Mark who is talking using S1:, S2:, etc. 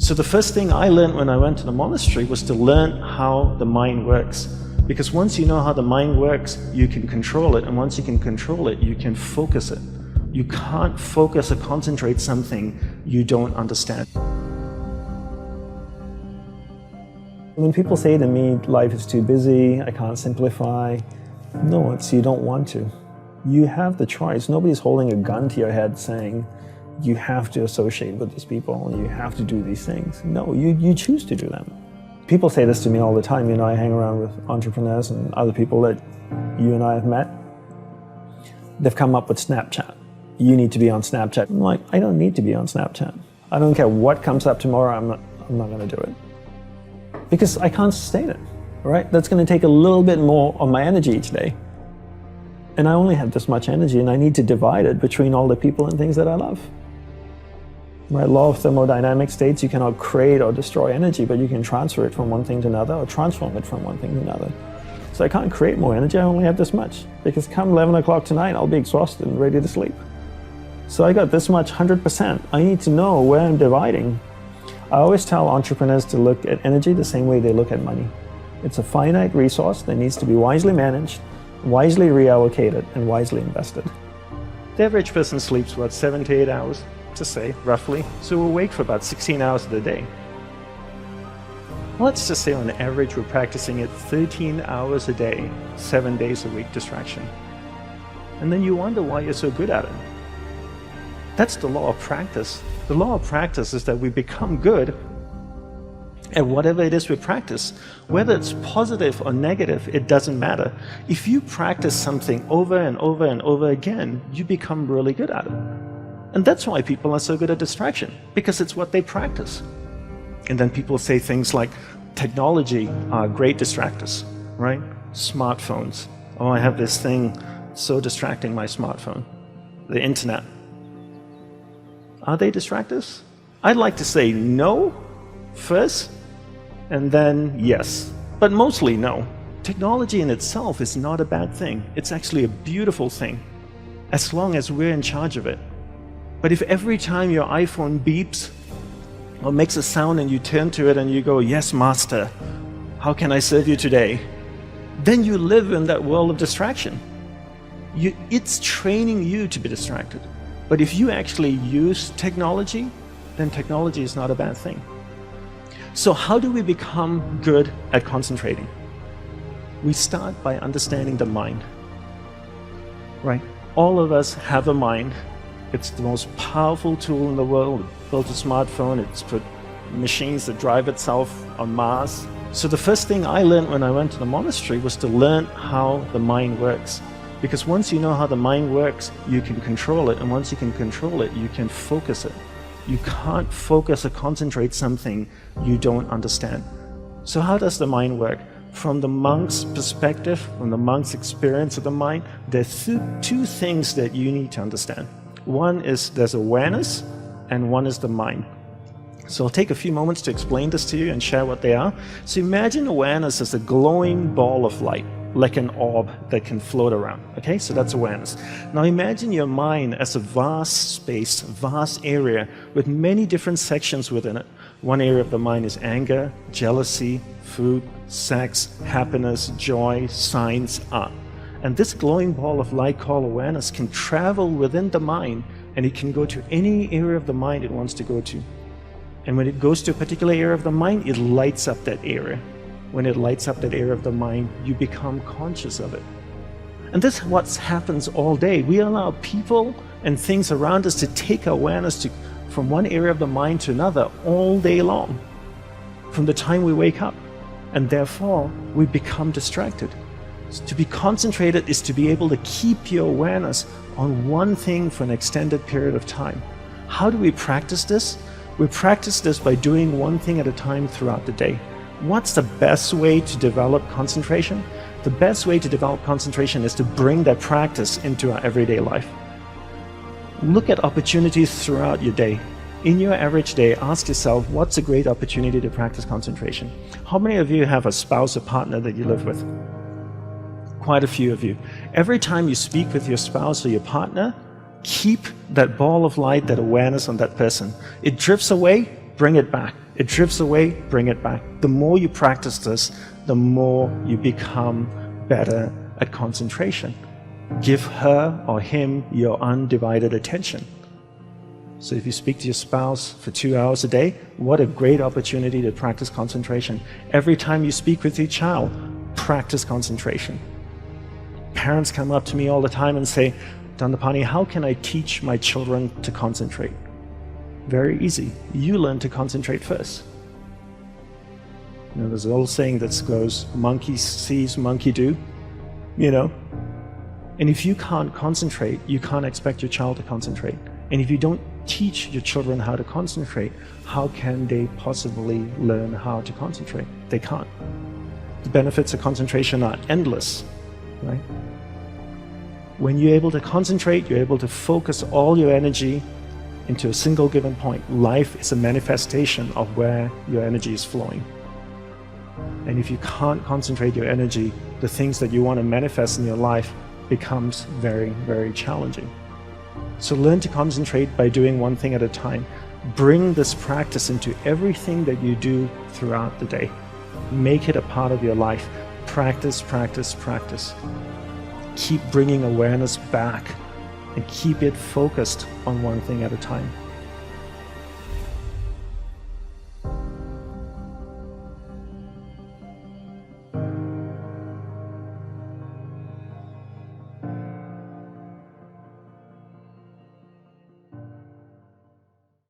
S1: So the first thing I learned when I went to the monastery was to learn how the mind works. Because once you know how the mind works, you can control it. And once you can control it, you can focus it. You can't focus or concentrate something you don't understand.
S2: When people say to me, life is too busy, I can't simplify, no, it's you don't want to. You have the choice. Nobody's holding a gun to your head saying, you have to associate with these people, you have to do these things. No, you choose to do them. People say this to me all the time. You know, I hang around with entrepreneurs and other people that you and I have met. They've come up with Snapchat. You need to be on Snapchat. I'm like, I don't need to be on Snapchat. I don't care what comes up tomorrow, I'm not going to do it. Because I can't sustain it, right? That's going to take a little bit more of my energy each day. And I only have this much energy, and I need to divide it between all the people and things that I love. Right? Law of thermodynamics states you cannot create or destroy energy, but you can transfer it from one thing to another or transform it from one thing to another. So I can't create more energy, I only have this much. Because come 11 o'clock tonight, I'll be exhausted and ready to sleep. So I got this much, 100%. I need to know where I'm dividing. I always tell entrepreneurs to look at energy the same way they look at money. It's a finite resource that needs to be wisely managed, wisely reallocated, and wisely invested.
S1: The average person sleeps, what, 7 to 8 hours, to say, roughly. So we're awake for about 16 hours of the day. Let's just say on average we're practicing it 13 hours a day, 7 days a week distraction. And then you wonder why you're so good at it. That's the law of practice. The law of practice is that we become good at whatever it is we practice. Whether it's positive or negative, it doesn't matter. If you practice something over and over and over again, you become really good at it. And that's why people are so good at distraction, because it's what they practice. And then people say things like, technology are great distractors, right? Smartphones. Oh, I have this thing so distracting, my smartphone. The internet. Are they distractors? I'd like to say no first, and then yes. But mostly no. Technology in itself is not a bad thing. It's actually a beautiful thing, as long as we're in charge of it. But if every time your iPhone beeps or makes a sound and you turn to it and you go, yes, master, how can I serve you today? Then you live in that world of distraction. It's training you to be distracted. But if you actually use technology, then technology is not a bad thing. So how do we become good at concentrating? We start by understanding the mind, right? All of us have a mind. It's the most powerful tool in the world. It built a smartphone, it's put machines that drive itself on Mars. So the first thing I learned when I went to the monastery was to learn how the mind works. Because once you know how the mind works, you can control it. And once you can control it, you can focus it. You can't focus or concentrate something you don't understand. So how does the mind work? From the monk's perspective, from the monk's experience of the mind, there's two things that you need to understand. One is there's awareness, and one is the mind. So I'll take a few moments to explain this to you and share what they are. So imagine awareness as a glowing ball of light, like an orb that can float around. Okay, so that's awareness. Now imagine your mind as a vast space, vast area with many different sections within it. One area of the mind is anger, jealousy, food, sex, happiness, joy, science, art. And this glowing ball of light called awareness can travel within the mind, and it can go to any area of the mind it wants to go to. And when it goes to a particular area of the mind, it lights up that area. When it lights up that area of the mind, you become conscious of it. And this is what happens all day. We allow people and things around us to take awareness from one area of the mind to another all day long, from the time we wake up. And therefore, we become distracted. To be concentrated is to be able to keep your awareness on one thing for an extended period of time. How do we practice this? We practice this by doing one thing at a time throughout the day. What's the best way to develop concentration? The best way to develop concentration is to bring that practice into our everyday life. Look at opportunities throughout your day. In your average day, ask yourself, what's a great opportunity to practice concentration? How many of you have a spouse or partner that you live with? Quite a few of you. Every time you speak with your spouse or your partner, keep that ball of light, that awareness on that person. It drifts away, bring it back. It drifts away, bring it back. The more you practice this, the more you become better at concentration. Give her or him your undivided attention. So if you speak to your spouse for 2 hours a day, what a great opportunity to practice concentration. Every time you speak with your child, practice concentration. Parents come up to me all the time and say, Dandapani, how can I teach my children to concentrate? Very easy. You learn to concentrate first. You know, there's an old saying that goes, monkey sees, monkey do, you know? And if you can't concentrate, you can't expect your child to concentrate. And if you don't teach your children how to concentrate, how can they possibly learn how to concentrate? They can't. The benefits of concentration are endless, right? When you're able to concentrate, you're able to focus all your energy into a single given point. Life is a manifestation of where your energy is flowing. And if you can't concentrate your energy, the things that you want to manifest in your life becomes very, very challenging. So learn to concentrate by doing one thing at a time. Bring this practice into everything that you do throughout the day. Make it a part of your life. Practice, practice, practice. Keep bringing awareness back and keep it focused on one thing at a time.